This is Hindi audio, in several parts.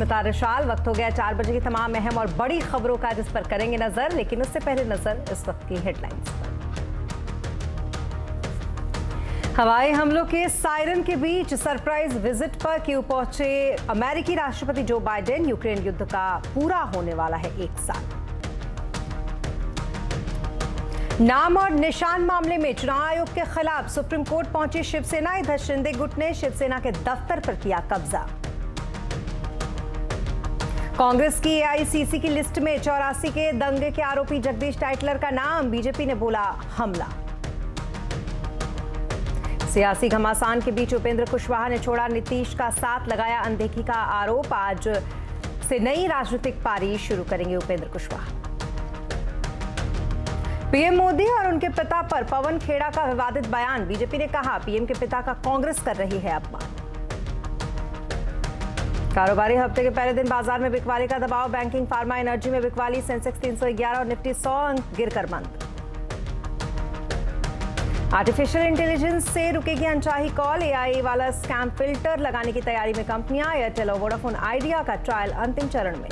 नमस्कार विशाल। वक्त हो गया 4 बजे की तमाम अहम और बड़ी खबरों का, जिस पर करेंगे नजर, लेकिन उससे पहले नजर इस वक्त की हेडलाइंस पर। हवाई हमलों के सायरन के बीच सरप्राइज विजिट पर क्यों पहुंचे अमेरिकी राष्ट्रपति जो बाइडेन। यूक्रेन युद्ध का पूरा होने वाला है 1 साल। नाम और निशान मामले में चुनाव आयोग के खिलाफ सुप्रीम कोर्ट पहुंची शिवसेना। इधर शिंदे गुट ने शिवसेना के दफ्तर पर किया कब्जा। कांग्रेस की एआईसीसी की लिस्ट में 84 के दंगे के आरोपी जगदीश टाइटलर का नाम। बीजेपी ने बोला हमला। सियासी घमासान के बीच उपेंद्र कुशवाहा ने छोड़ा नीतीश का साथ, लगाया अनदेखी का आरोप। आज से नई राजनीतिक पारी शुरू करेंगे उपेंद्र कुशवाहा। पीएम मोदी और उनके पिता पर पवन खेड़ा का विवादित बयान। बीजेपी ने कहा पीएम के पिता का कांग्रेस कर रही है अपमान। कारोबारी हफ्ते के पहले दिन बाजार में बिकवाली का दबाव। बैंकिंग, फार्मा, एनर्जी में बिकवाली। सेंसेक्स 311 और निफ्टी 100 अंक गिरकर बंद। आर्टिफिशियल इंटेलिजेंस से रुकेगी अनचाही कॉल। एआई वाला स्कैम फिल्टर लगाने की तैयारी में कंपनियां। एयरटेल और वोडाफोन आइडिया का ट्रायल अंतिम चरण में।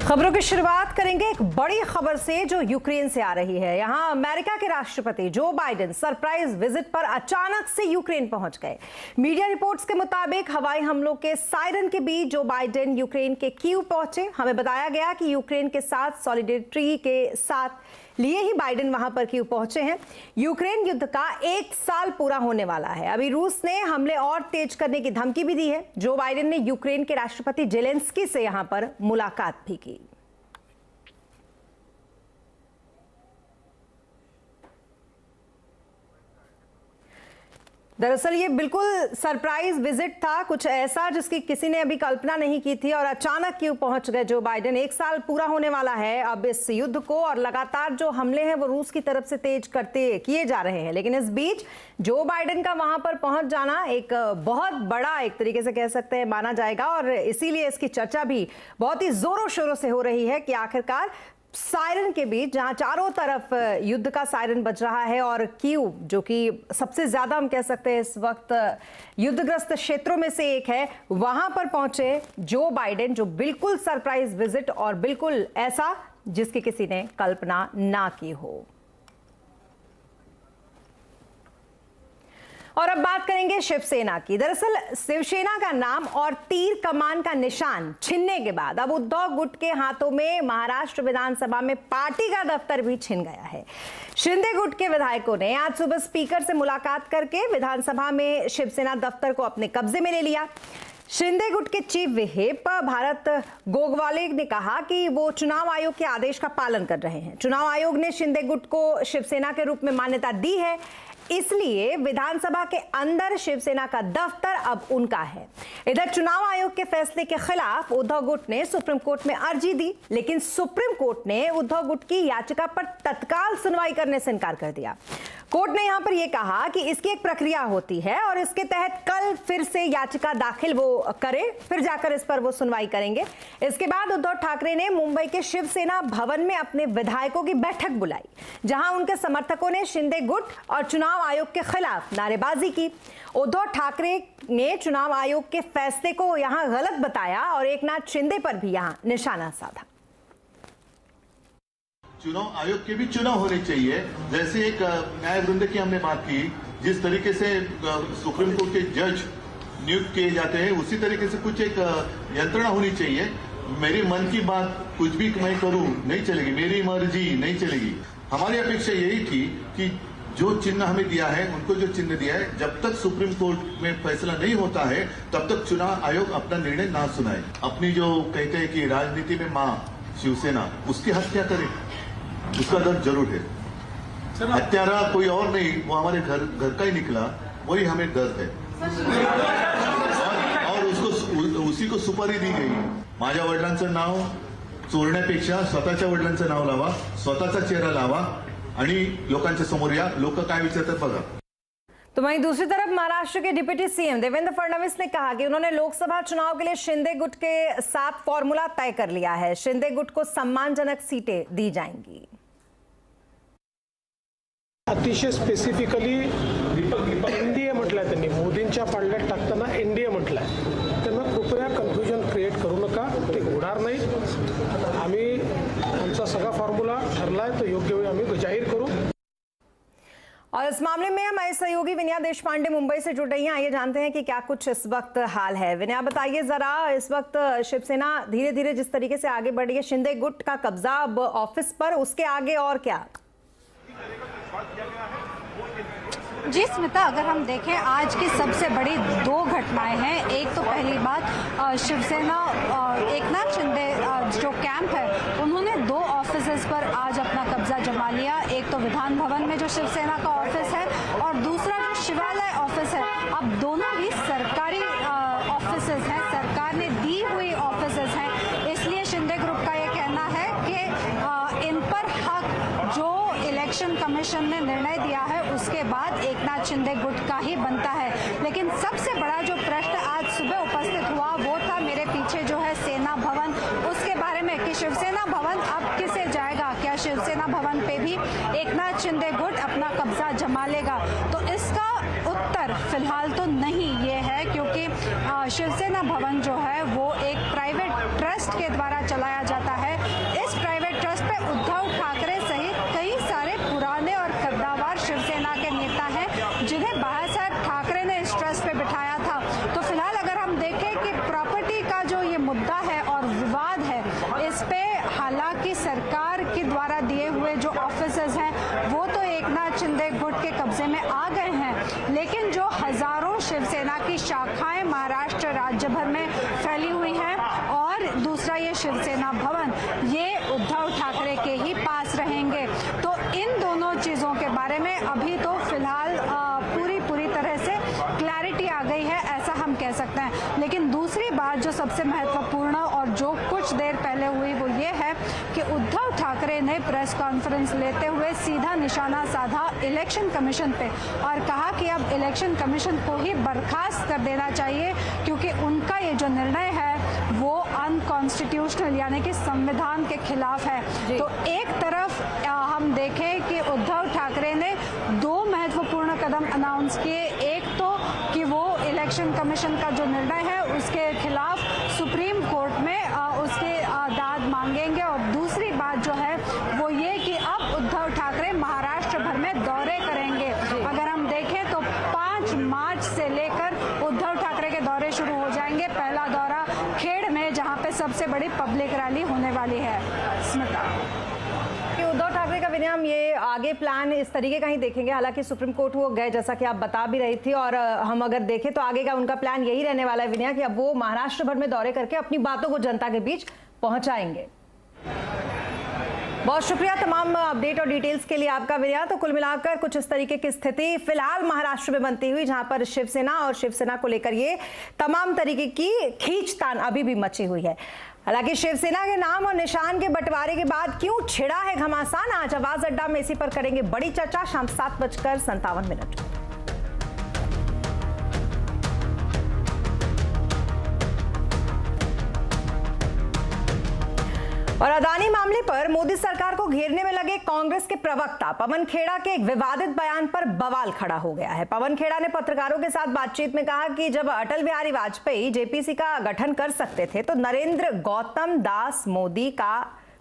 खबरों की शुरुआत करेंगे एक बड़ी खबर से जो यूक्रेन से आ रही है। यहां अमेरिका के राष्ट्रपति जो बाइडेन सरप्राइज विजिट पर अचानक से यूक्रेन पहुंच गए। मीडिया रिपोर्ट्स के मुताबिक हवाई हमलों के सायरन के बीच जो बाइडेन यूक्रेन के कीव पहुंचे। हमें बताया गया कि यूक्रेन के साथ सॉलिडेरिटी के साथ लिए ही बाइडेन वहां पर कीव पहुंचे हैं। यूक्रेन युद्ध का 1 साल पूरा होने वाला है। अभी रूस ने हमले और तेज करने की धमकी भी दी है। जो बाइडेन ने यूक्रेन के राष्ट्रपति जेलेंस्की से यहां पर मुलाकात भी की। दरअसल ये बिल्कुल सरप्राइज विजिट था, कुछ ऐसा जिसकी किसी ने अभी कल्पना नहीं की थी, और अचानक क्यों पहुंच गए जो बाइडेन। 1 साल पूरा होने वाला है अब इस युद्ध को, और लगातार जो हमले हैं वो रूस की तरफ से तेज किए जा रहे हैं। लेकिन इस बीच जो बाइडेन का वहां पर पहुंच जाना एक बहुत बड़ा, एक तरीके से कह सकते हैं, माना जाएगा। और इसीलिए इसकी चर्चा भी बहुत ही जोरों शोरों से हो रही है कि आखिरकार सायरन के बीच, जहां चारों तरफ युद्ध का सायरन बज रहा है, और कीव जो कि सबसे ज्यादा हम कह सकते हैं इस वक्त युद्धग्रस्त क्षेत्रों में से एक है, वहां पर पहुंचे जो बाइडेन, जो बिल्कुल सरप्राइज विजिट और बिल्कुल ऐसा जिसकी किसी ने कल्पना ना की हो। और अब बात करेंगे शिवसेना की। दरअसल शिवसेना का नाम और तीर कमान का निशान छिनने के बाद अब उद्धव गुट के हाथों में महाराष्ट्र विधानसभा में पार्टी का दफ्तर भी छिन गया है। शिंदे गुट के विधायकों ने आज सुबह स्पीकर से मुलाकात करके विधानसभा में शिवसेना दफ्तर को अपने कब्जे में ले लिया। शिंदे गुट के चीफ व्हिप भारत गोगवाले ने कहा कि वो चुनाव आयोग के आदेश का पालन कर रहे हैं। चुनाव आयोग ने शिंदे गुट को शिवसेना के रूप में मान्यता दी है, इसलिए विधानसभा के अंदर शिवसेना का दफ्तर अब उनका है। इधर चुनाव आयोग के फैसले के खिलाफ उद्धव गुट ने सुप्रीम कोर्ट में अर्जी दी, लेकिन सुप्रीम कोर्ट ने उद्धव गुट की याचिका पर तत्काल सुनवाई करने से इनकार कर दिया। कोर्ट ने यहां पर यह कहा कि इसकी एक प्रक्रिया होती है और इसके तहत कल फिर से याचिका दाखिल वो करे, फिर जाकर इस पर वो सुनवाई करेंगे। इसके बाद उद्धव ठाकरे ने मुंबई के शिवसेना भवन में अपने विधायकों की बैठक बुलाई, जहां उनके समर्थकों ने शिंदे गुट और चुनाव आयोग के खिलाफ नारेबाजी की। उद्धव ठाकरे ने चुनाव आयोग के फैसले को यहां गलत बताया और एकनाथ शिंदे पर भी यहां निशाना साधा। चुनाव आयोग के भी चुनाव होने चाहिए। जैसे एक न्याय वृंद की हमने बात की, जिस तरीके से सुप्रीम कोर्ट के जज नियुक्त किए जाते हैं, उसी तरीके से कुछ एक यंत्रणा होनी चाहिए। मेरी मन की बात कुछ भी मैं करूं नहीं चलेगी, मेरी मर्जी नहीं चलेगी। हमारी अपेक्षा यही थी कि जो चिन्ह हमें दिया है, उनको जो चिन्ह दिया है, जब तक सुप्रीम कोर्ट में फैसला नहीं होता है तब तक चुनाव आयोग अपना निर्णय ना सुनाए। अपनी जो कहते हैं कि राजनीति में मां शिवसेना, उसकी हत्या करे, उसका दर्द जरूर है। हत्यारा कोई और नहीं, वो हमारे घर का ही निकला, वही हमें दर्द है। और उसको उसी को सुपारी दी गई। माझ्या वडिलांचं नाव चोरण्यापेक्षा स्वतःच्या वडिलांचं नाव लावा, स्वतःचा चेहरा लावा आणि लोकांच्या समोर या, लोक काय विचारतात बघा। तो वहीं दूसरी तरफ महाराष्ट्र के डिप्टी सीएम देवेंद्र फडणवीस ने कहा कि उन्होंने लोकसभा चुनाव के लिए शिंदे गुट के साथ फॉर्मूला तय कर लिया है। शिंदे गुट को सम्मानजनक सीटें दी जाएंगी। अतिशय स्पेसिफिकली एनडीए म्हटलं त्यांनी, मोदी मोदींच्या पाळण्यात टाकताना NDA म्हटलंय. त्यांना कृपया कन्फ्युजन क्रिएट करू नका. ते होणार नाही. आम्ही आमचा सगळा फॉर्म्युला ठरलाय तो योग्य वेळी आम्ही जाहीर करू. और इस मामले में हमारे सहयोगी विनया देशपांडे मुंबई से जुड़ रही हैं. आइए जानते हैं कि क्या कुछ इस वक्त हाल है. विनया, बताइए जरा, इस वक्त शिवसेना धीरे धीरे जिस तरीके से आगे बढ़ रही है, शिंदे गुट का कब्जा अब ऑफिस पर, उसके आगे और क्या? जी स्मिता, अगर हम देखें आज की सबसे बड़ी दो घटनाएं हैं. एक तो पहली बात, शिवसेना एकनाथ शिंदे जो कैंप है उन्होंने दो ऑफिसेस पर आज अपना कब्जा जमा लिया. एक तो विधान भवन में जो शिवसेना का ऑफिस है और दूसरा जो शिवालय ऑफिस है. अब दोनों ही सरकारी ऑफिसेस हैं, सरकार ने दी हुई ऑफिसेस हैं. इसलिए शिंदे ग्रुप का ये कहना है कि इन पर हक जो इलेक्शन कमीशन ने निर्णय दिया है उसके बाद एकनाथ शिंदे गुट का ही बनता है. लेकिन सबसे बड़ा जो प्रश्न आज सुबह उपस्थित हुआ वो था मेरे पीछे जो है सेना भवन, उसके बारे में कि शिवसेना भवन अब किसे जाएगा. क्या शिवसेना भवन पे भी एकनाथ शिंदे गुट अपना कब्जा जमा लेगा? तो इसका उत्तर फिलहाल तो नहीं ये है, क्योंकि शिवसेना भवन जो है वो एक प्राइवेट ट्रस्ट के द्वारा चलाया जाता है. इस प्राइवेट ट्रस्ट पे उद्धव ठाकरे सहित कई सारे पुराने और कद्दावर शिवसेना के नेता हैं जिन्हें बाला साहब ठाकरे ने इस ट्रस्ट पे बिठाया था. तो फिलहाल अगर हम देखें कि प्रॉपर्टी का जो ये मुद्दा है और विवाद है, इस पे हालांकि सरकार के द्वारा दिए हुए जो ऑफिसेज हैं वो तो एकनाथ शिंदे गुट के कब्जे में आ गए हैं, लेकिन जो हजारों शिवसेना की शाखाएं महाराष्ट्र राज्य भर में फैली हुई हैं और दूसरा ये शिवसेना भवन, ये उद्धव ठाकरे के ही पास रहेंगे. तो इन दोनों चीजों के बारे में अभी तो फिलहाल पूरी तरह से क्लैरिटी आ गई है, ऐसा हम कह सकते हैं. लेकिन दूसरी बात जो सबसे महत्वपूर्ण और जो कुछ देर पहले हुई वो ये है कि उद्धव ठाकरे ने प्रेस कॉन्फ्रेंस लेते हुए सीधा निशाना साधा इलेक्शन कमीशन पे और कहा कि अब इलेक्शन कमीशन को ही बर्खास्त कर देना चाहिए, क्योंकि उनका ये जो निर्णय है वो अनकॉन्स्टिट्यूशनल यानी कि संविधान के खिलाफ है. तो एक तरफ हम देखें कि उद्धव ठाकरे ने दो महत्वपूर्ण कदम अनाउंस किए. एक तो कि वो इलेक्शन कमीशन का जो निर्णय है उसके खिलाफ सुप्रीम कोर्ट में उसके दाद मांगेंगे, और दूसरी बात जो है वो ये कि अब उद्धव ठाकरे महाराष्ट्र भर में दौरे करेंगे. अगर हम देखें तो 5 मार्च से लेकर उद्धव ठाकरे के दौरे शुरू हो जाएंगे. पहला दौरा खेड़ में, जहां पे सबसे बड़ी पब्लिक रैली होने वाली है. स्मिता, उद्धव ठाकरे का विनय, हम ये आगे प्लान इस तरीके का ही देखेंगे. हालांकि सुप्रीम कोर्ट वो गए, जैसा कि आप बता भी रही थी, और हम अगर देखें तो आगे का उनका प्लान यही रहने वाला है विनय, कि अब वो महाराष्ट्र भर में दौरे करके अपनी बातों को जनता के बीच पहुंचाएंगे. बहुत शुक्रिया तमाम अपडेट और डिटेल्स के लिए आपका विनय. तो कुल मिलाकर कुछ इस तरीके की स्थिति फिलहाल महाराष्ट्र में बनती हुई, जहां पर शिवसेना और शिवसेना को लेकर ये तमाम तरीके की खींचतान अभी भी मची हुई है. हालांकि शिवसेना के नाम और निशान के बंटवारे के बाद क्यों छिड़ा है घमासान, आज आवाज अड्डा में इसी पर करेंगे बड़ी चर्चा. शाम 7:57. और अदानी मामले पर मोदी सरकार को घेरने में लगे कांग्रेस के प्रवक्ता पवन खेड़ा के एक विवादित बयान पर बवाल खड़ा हो गया है. पवन खेड़ा ने पत्रकारों के साथ बातचीत में कहा कि जब अटल बिहारी वाजपेयी जेपीसी का गठन कर सकते थे तो नरेंद्र गौतम दास मोदी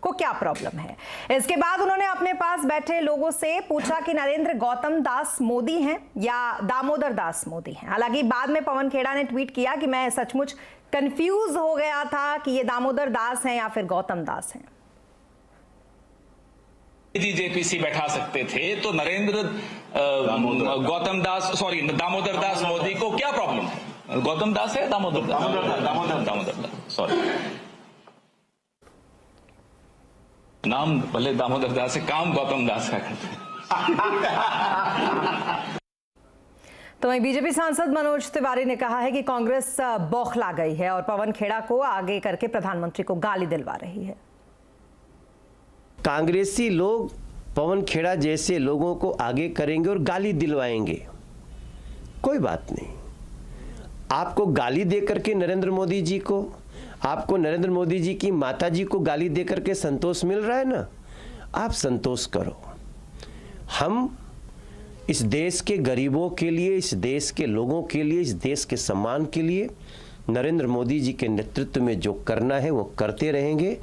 को क्या प्रॉब्लम है. इसके बाद उन्होंने अपने पास बैठे लोगों से पूछा कि नरेंद्र गौतम दास मोदी हैं या दामोदर दास मोदी हैं. हालांकि बाद में पवन खेड़ा ने ट्वीट किया कि मैं सचमुच कंफ्यूज हो गया था कि ये दामोदर दास हैं या फिर गौतम दास हैं. यदि जेपीसी बैठा सकते थे तो नरेंद्र दामोदर दास मोदी को क्या प्रॉब्लम है. गौतम दास है दामोदर दास, सॉरी, नाम भले दामोदर दास है, काम गौतम दास का करते हैं. तो वहीं बीजेपी सांसद मनोज तिवारी ने कहा है कि कांग्रेस बौखला गई है और पवन खेड़ा को आगे करके प्रधानमंत्री को गाली दिलवा रही है. कांग्रेसी लोग पवन खेड़ा जैसे लोगों को आगे करेंगे और गाली दिलवाएंगे, कोई बात नहीं. आपको गाली दे करके नरेंद्र मोदी जी को, आपको नरेंद्र मोदी जी की माता जी को गाली दे करके संतोष मिल रहा है ना, आप संतोष करो. हम इस देश के गरीबों के लिए, इस देश के लोगों के लिए, इस देश के सम्मान के लिए नरेंद्र मोदी जी के नेतृत्व में जो करना है वो करते रहेंगे।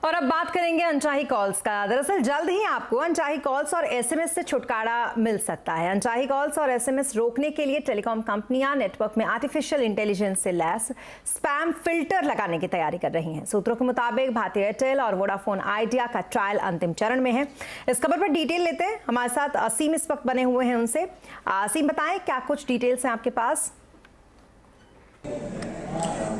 और अब बात करेंगे अनचाही कॉल्स का। दरअसल जल्द ही आपको अनचाही कॉल्स और एसएमएस से छुटकारा मिल सकता है। अनचाही कॉल्स और एसएमएस रोकने के लिए टेलीकॉम कंपनियां नेटवर्क में आर्टिफिशियल इंटेलिजेंस से लैस स्पैम फिल्टर लगाने की तैयारी कर रही हैं। सूत्रों के मुताबिक भारतीय एयरटेल और वोडाफोन आइडिया का ट्रायल अंतिम चरण में है। इस खबर पर डिटेल लेते हैं, हमारे साथ असीम इस वक्त बने हुए हैं उनसे। असीम, बताएं क्या कुछ डिटेल्स हैं आपके पास?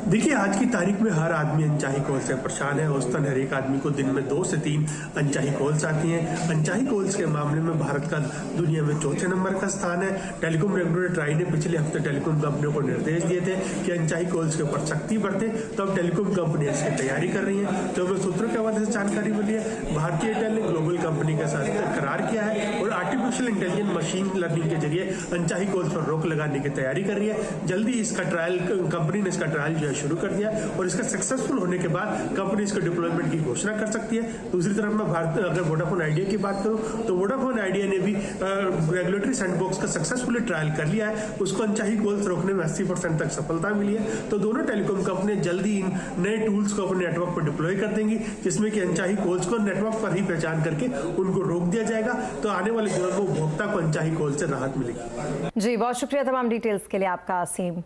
देखिए, आज की तारीख में हर आदमी अनचाही कॉल से परेशान है। औसतन हर एक आदमी को दिन में 2 से 3 अनचाही कॉल्स आती हैं। अनचाही कॉल्स के मामले में भारत का दुनिया में 4थे नंबर का स्थान है। टेलीकॉम रेगुलेटर ट्राई ने पिछले हफ्ते टेलीकॉम कंपनियों को निर्देश दिए थे कि अनचाही कॉल्स के ऊपर सख्ती बरतें, तो अब टेलीकॉम कंपनियां इसकी तैयारी कर रही हैं। तो हमें सूत्रों के हवाले से जानकारी मिली है, भारतीय एयरटेल ने ग्लोबल कंपनी के साथ करार किया है और आर्टिफिशियल इंटेलिजेंस मशीन लर्निंग के जरिए अनचाही कॉल्स पर रोक लगाने की तैयारी कर रही है। जल्दी इसका ट्रायल, कंपनी ने इसका ट्रायल जो है शुरू कर दिया और इसका सक्सेसफुल होने के बाद कंपनी इसके डिप्लॉयमेंट की घोषणा कर सकती है। दूसरी तरफ मैं अगर वोडाफोन आइडिया की बात करूं तो वोडाफोन आइडिया ने भी रेगुलेटरी सैंडबॉक्स का सक्सेसफुली ट्रायल कर लिया है। उसको अनचाही कॉल्स रोकने में 80% तक सफलता मिली है। तो दोनों टेलीकॉम कंपनियां जल्दी इन नए टूल्स को अपने नेटवर्क पर डिप्लॉय कर देंगी, जिसमें कि अनचाही कॉल्स को नेटवर्क पर ही पहचान करके उनको रोक दिया जाएगा। तो आने वाले दिनों में उपभोक्ता को अनचाही कॉल से राहत मिलेगी। जी, बहुत शुक्रिया तमाम डिटेल्स के लिए आपका असीम।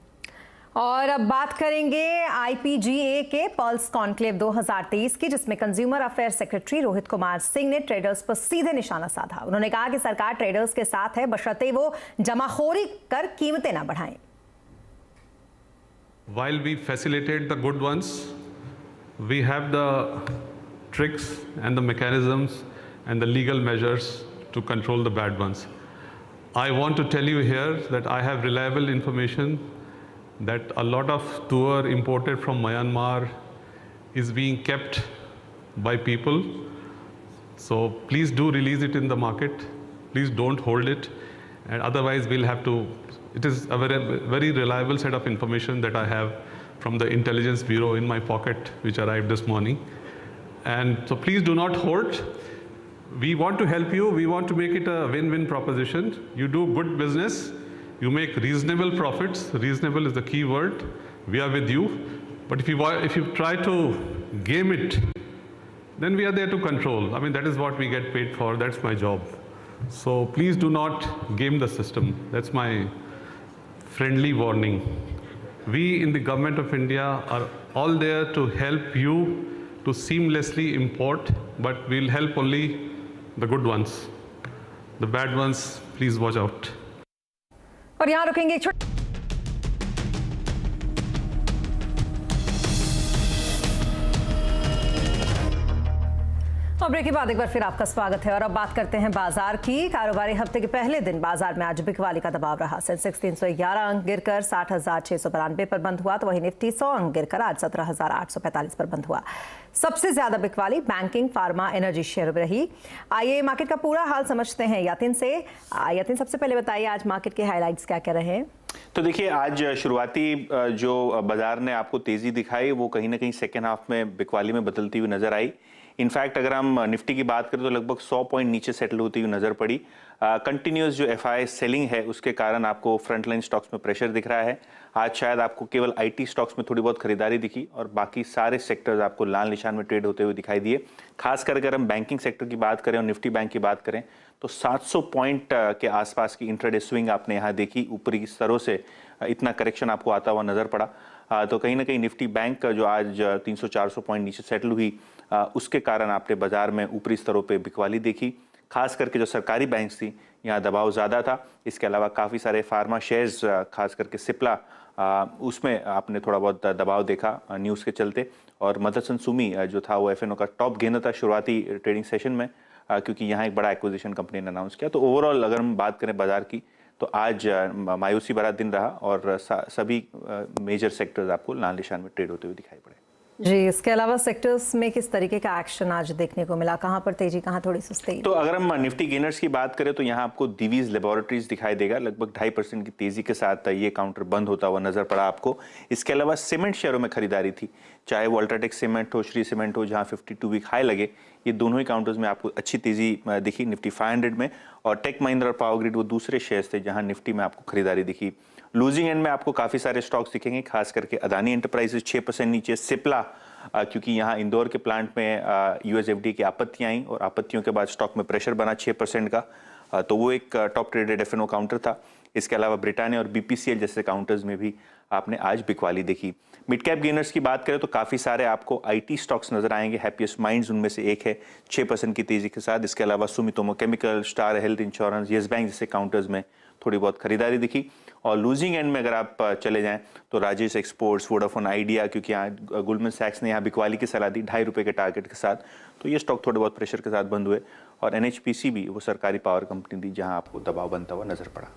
और अब बात करेंगे IPGA के पल्स कॉन्क्लेव 2023 की, जिसमें consumer affair secretary Rohit Kumar Singh ने ट्रेडर्स पर सीधे निशाना साधा। उन्होंने कहा कि सरकार ट्रेडर्स के साथ है, बशर्ते वो जमाखोरी कर कीमतें ना बढ़ाएं। While we facilitate the good ones, we have the tricks and the mechanisms and the legal measures to control the bad ones. I want to tell you here that I have reliable information that a lot of tuer imported from Myanmar is being kept by people. So please do release it in the market. Please don't hold it. And otherwise we'll have to, it is a very, very reliable set of information that I have from the Intelligence Bureau in my pocket, which arrived this morning. And so please do not hold. We want to help you. We want to make it a win-win proposition. You do good business. You make reasonable profits. Reasonable is the key word. We are with you. But if you try to game it, then we are there to control. I mean, that is what we get paid for. That's my job. So please do not game the system. That's my friendly warning. We in the government of India are all there to help you to seamlessly import, but we'll help only the good ones. The bad ones, please watch out. और यहां रुकेंगे एक छोटे ब्रेक के बाद एक बार फिर आपका स्वागत है। और अब बात करते हैं बाजार की। कारोबारी हफ्ते के पहले दिन बाजार में आज बिकवाली का दबाव रहा। सेंसेक्स 311 अंक गिरकर 60,692 पर बंद हुआ, तो वहीं निफ्टी 100 अंक गिरकर आज 17,845 पर बंद हुआ। सबसे ज्यादा बिकवाली बैंकिंग, फार्मा, एनर्जी शेयर में रही। आइए मार्केट का पूरा हाल समझते हैं यतिन से। यतिन, सबसे पहले बताइए आज मार्केट के हाईलाइट्स क्या क्या रहे? तो देखिए, आज शुरुआती जो बाजार ने आपको तेजी दिखाई वो कहीं ना कहीं सेकेंड हाफ में बिकवाली में बदलती हुई नजर आई। इनफैक्ट अगर हम निफ्टी की बात करें तो लगभग 100 पॉइंट नीचे सेटल होती हुई नजर पड़ी। कंटिन्यूस जो FI सेलिंग है उसके कारण आपको फ्रंटलाइन स्टॉक्स में प्रेशर दिख रहा है। आज शायद आपको केवल IT स्टॉक्स में थोड़ी बहुत खरीदारी दिखी और बाकी सारे सेक्टर्स आपको लाल निशान में ट्रेड होते हुए दिखाई दिए। खासकर अगर हम बैंकिंग सेक्टर की बात करें और निफ्टी बैंक की बात करें तो 700 पॉइंट के आसपास की इंट्राडे स्विंग आपने यहाँ देखी। ऊपरी स्तरों से इतना करेक्शन आपको आता हुआ नजर पड़ा। तो कहीं ना कहीं निफ्टी बैंक जो आज 300-400 पॉइंट नीचे सेटल हुई, उसके कारण आपने बाजार में ऊपरी स्तरों पे बिकवाली देखी। खास करके जो सरकारी बैंक्स थी यहाँ दबाव ज़्यादा था। इसके अलावा काफ़ी सारे फार्मा शेयर्स, खास करके सिप्ला, उसमें आपने थोड़ा बहुत दबाव देखा न्यूज़ के चलते। और मदरसन सुमी जो था वो FNO का टॉप गेनर था शुरुआती ट्रेडिंग सेशन में, क्योंकि यहाँ एक बड़ा एक्विजिशन कंपनी ने अनाउंस किया। तो ओवरऑल अगर हम बात करें बाजार की तो आज मायूसी भरा दिन रहा और सभी मेजर सेक्टर्स आपको लाल निशान में ट्रेड होते हुए दिखाई पड़े। जी, इसके अलावा सेक्टर्स में किस तरीके का एक्शन आज देखने को मिला, कहां पर तेजी, कहां थोड़ी सुस्ती? तो अगर हम निफ्टी गेनर्स की बात करें तो यहाँ आपको दिवीज लेबोरेटरीज दिखाई देगा, लगभग 2.5% की तेजी के साथ ये काउंटर बंद होता हुआ नजर पड़ा आपको। इसके अलावा सीमेंट शेयरों में खरीदारी थी, चाहे वो अल्ट्राटेक सीमेंट हो, श्री सीमेंट हो, जहाँ 52 वीक हाई लगे, ये दोनों ही काउंटर्स में आपको अच्छी तेजी दिखी निफ्टी 500 में। और टेक महिंद्रा और पावर ग्रिड वो दूसरे शेयर्स थे जहाँ निफ्टी में आपको खरीदारी दिखी। लूजिंग एंड में आपको काफी सारे स्टॉक्स दिखेंगे, खास करके अदानी एंटरप्राइजेस 6% नीचे, सिप्ला क्योंकि यहाँ इंदौर के प्लांट में यूएसएफडी की आपत्तियां आई और आपत्तियों के बाद स्टॉक में प्रेशर बना 6% का, तो वो एक टॉप ट्रेडेड एफएनओ काउंटर था। इसके अलावा ब्रिटानिया और बीपीसीएल जैसे काउंटर्स में भी आपने आज बिकवाली देखी। मिड कैप गेनर्स की बात करें तो काफ़ी सारे आपको आईटी स्टॉक्स नजर आएंगे, हैप्पीएस्ट माइंड्स उनमें से एक है 6% की तेजी के साथ। इसके अलावा Sumitomo chemical, star health insurance, yes bank जैसे काउंटर्स में थोड़ी बहुत खरीदारी दिखी। और लूजिंग एंड में अगर आप चले जाएं तो राजेश एक्सपोर्ट्स, वोडाफोन आइडिया, क्योंकि यहाँ गोल्डमैन सैक्स ने यहाँ बिकवाली की सलाह दी 2.5 रुपये के टारगेट के साथ, तो ये स्टॉक थोड़े बहुत प्रेशर के साथ बंद हुए। और एनएचपीसी भी वो सरकारी पावर कंपनी थी जहाँ आपको दबाव बनता हुआ नजर पड़ा।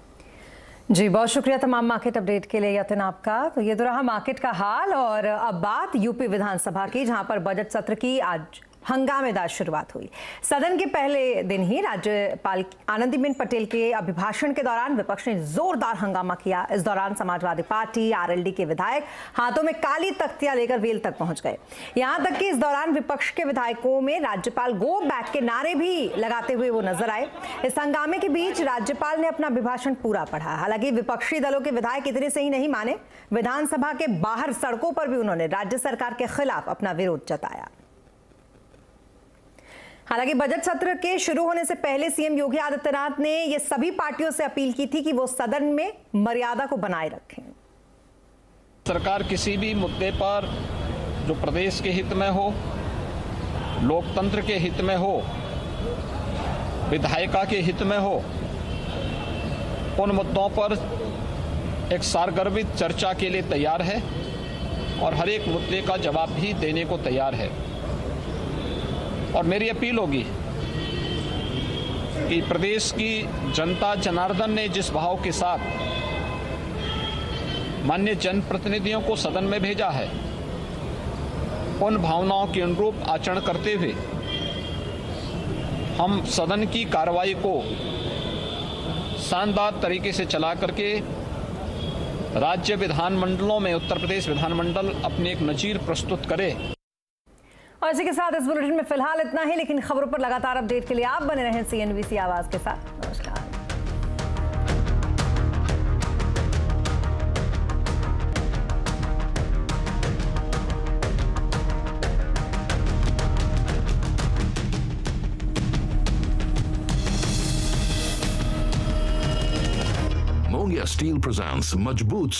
जी, बहुत शुक्रिया तमाम मार्केट अपडेट के लिए यतिन आपका। तो ये तो रहा मार्केट का हाल, और अब बात यूपी विधानसभा की, जहां पर बजट सत्र की आज हंगामेदार शुरुआत हुई। सदन के पहले दिन ही राज्यपाल आनंदीबेन पटेल के अभिभाषण के दौरान विपक्ष ने जोरदार हंगामा किया। इस दौरान समाजवादी पार्टी, आरएलडी के विधायक हाथों में काली तख्तियां लेकर वेल तक पहुंच गए। यहां तक कि इस दौरान विपक्ष के विधायकों में राज्यपाल गो बैक के नारे भी लगाते हुए वो नजर आए। इस हंगामे के बीच राज्यपाल ने अपना अभिभाषण पूरा पढ़ा। हालांकि विपक्षी दलों के विधायक इतने से ही नहीं माने, विधानसभा के बाहर सड़कों पर भी उन्होंने राज्य सरकार के खिलाफ अपना विरोध जताया। हालांकि बजट सत्र के शुरू होने से पहले सीएम योगी आदित्यनाथ ने ये सभी पार्टियों से अपील की थी कि वो सदन में मर्यादा को बनाए रखें। सरकार किसी भी मुद्दे पर जो प्रदेश के हित में हो, लोकतंत्र के हित में हो, विधायिका के हित में हो, उन मुद्दों पर एक सारगर्भित चर्चा के लिए तैयार है और हर एक मुद्दे का जवाब भी देने को तैयार है। और मेरी अपील होगी कि प्रदेश की जनता जनार्दन ने जिस भाव के साथ माननीय जनप्रतिनिधियों को सदन में भेजा है, उन भावनाओं के अनुरूप आचरण करते हुए हम सदन की कार्रवाई को शानदार तरीके से चला करके राज्य विधानमंडलों में उत्तर प्रदेश विधानमंडल अपनी एक नजीर प्रस्तुत करे। और इसी के साथ इस बुलेटिन में फिलहाल इतना ही, लेकिन खबरों पर लगातार अपडेट के लिए आप बने रहें सीएनबीसी आवाज के साथ। नमस्कार। Mongia Steel presents Majboot